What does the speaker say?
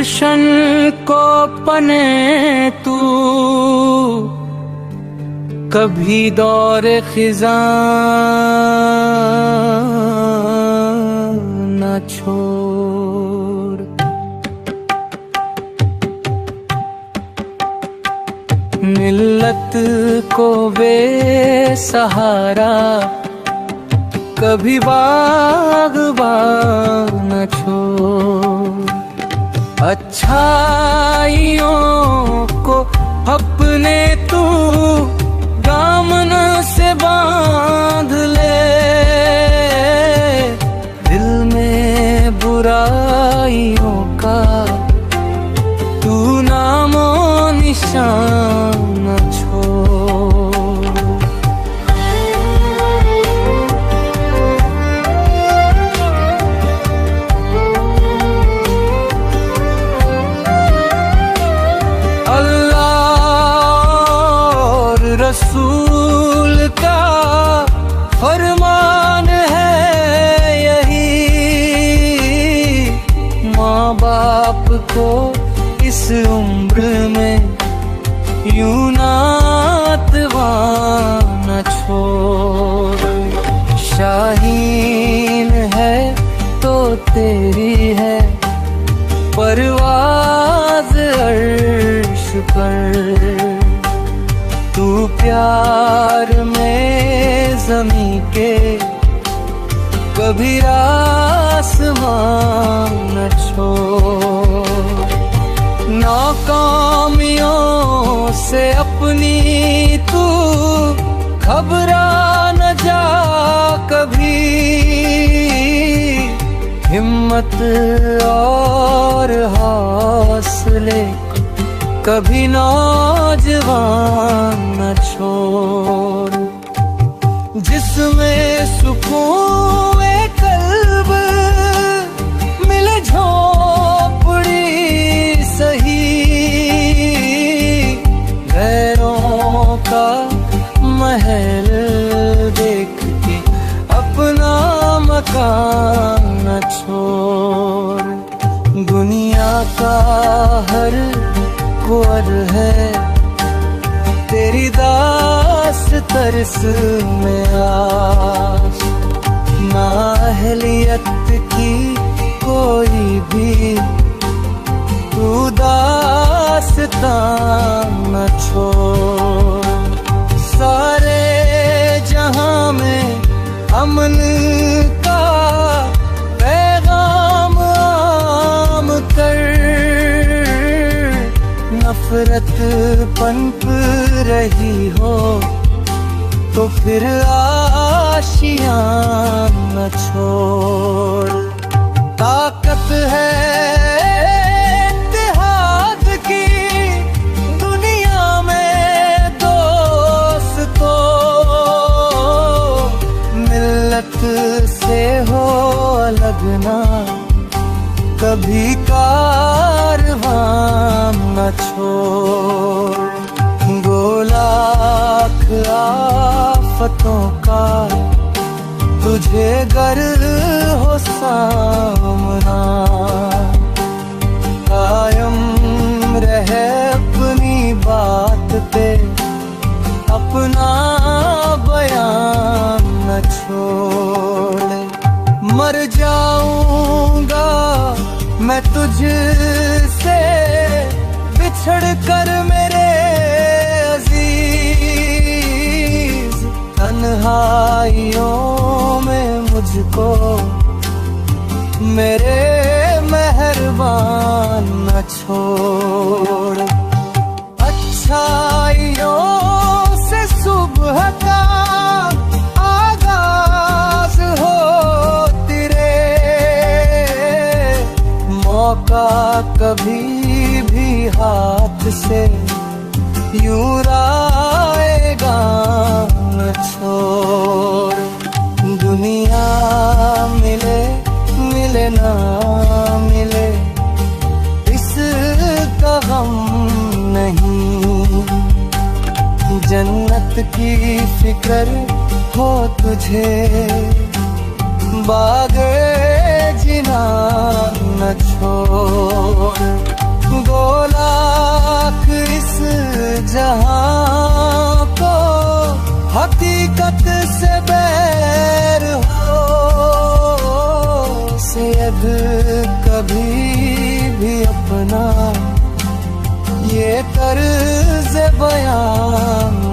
गुलशन को पने तू कभी दौर खिज़ां न छोड़। मिल्लत को बेसहारा कभी बाग़बान न छोड़। अच्छाइयों को अपने तू दामन से बांध ले, दिल में बुराइयों का तू नामो निशान न छोड़। रसूल का फरमान है यही, माँ बाप को इस उम्र में यूं नातवान न छोड़। शाहीन है तो तेरी है परवाज़ अर्श पर, तू प्यार में ज़मीं के कभी आसमान न छोड़। नाकामियों से अपनी तू घबरा न जा कभी, हिम्मत और हौसले कभी नौजवान न छोड़। जिसमें सुकून कल्ब मिले झोपड़ी सही, गैरों का महल देख के अपना मकान न छोड़। दुनिया का हर ख्वार है तेरी दास तरस में आस, ना अहलियत की कोई भी तू दास्तां न छोड़। सारे जहां में अमन का पैगाम आम कर, नफरत पनप रही हो तो फिर आशियां न छोड़। ताकत है इत्तेहाद की दुनिया में दोस्तों, मिल्लत से हो लगना कभी कारवां न छोड़। लाख आफतों का तुझे गर हो सामना, कायम रहे अपनी बात पे अपना बयान न छोड़। मर जाऊंगा मैं तुझसे बिछड़ कर मेरे अजीज, तन्हाइयों में मुझको मेरे मेहरबान न छोड़। अच्छाइयों से सुबह का आगाज हो तेरे, मौका कभी भी हाथ से यूं आएगा न छोड़। दुनिया मिले मिले ना मिले इसका गम नहीं, जन्नत की फिक्र हो तुझे बाग़े जीना न छोड़। 2 लाख इस जहां को हकीकत से बैर हो, सैयद कभी भी अपना ये तर्ज बयां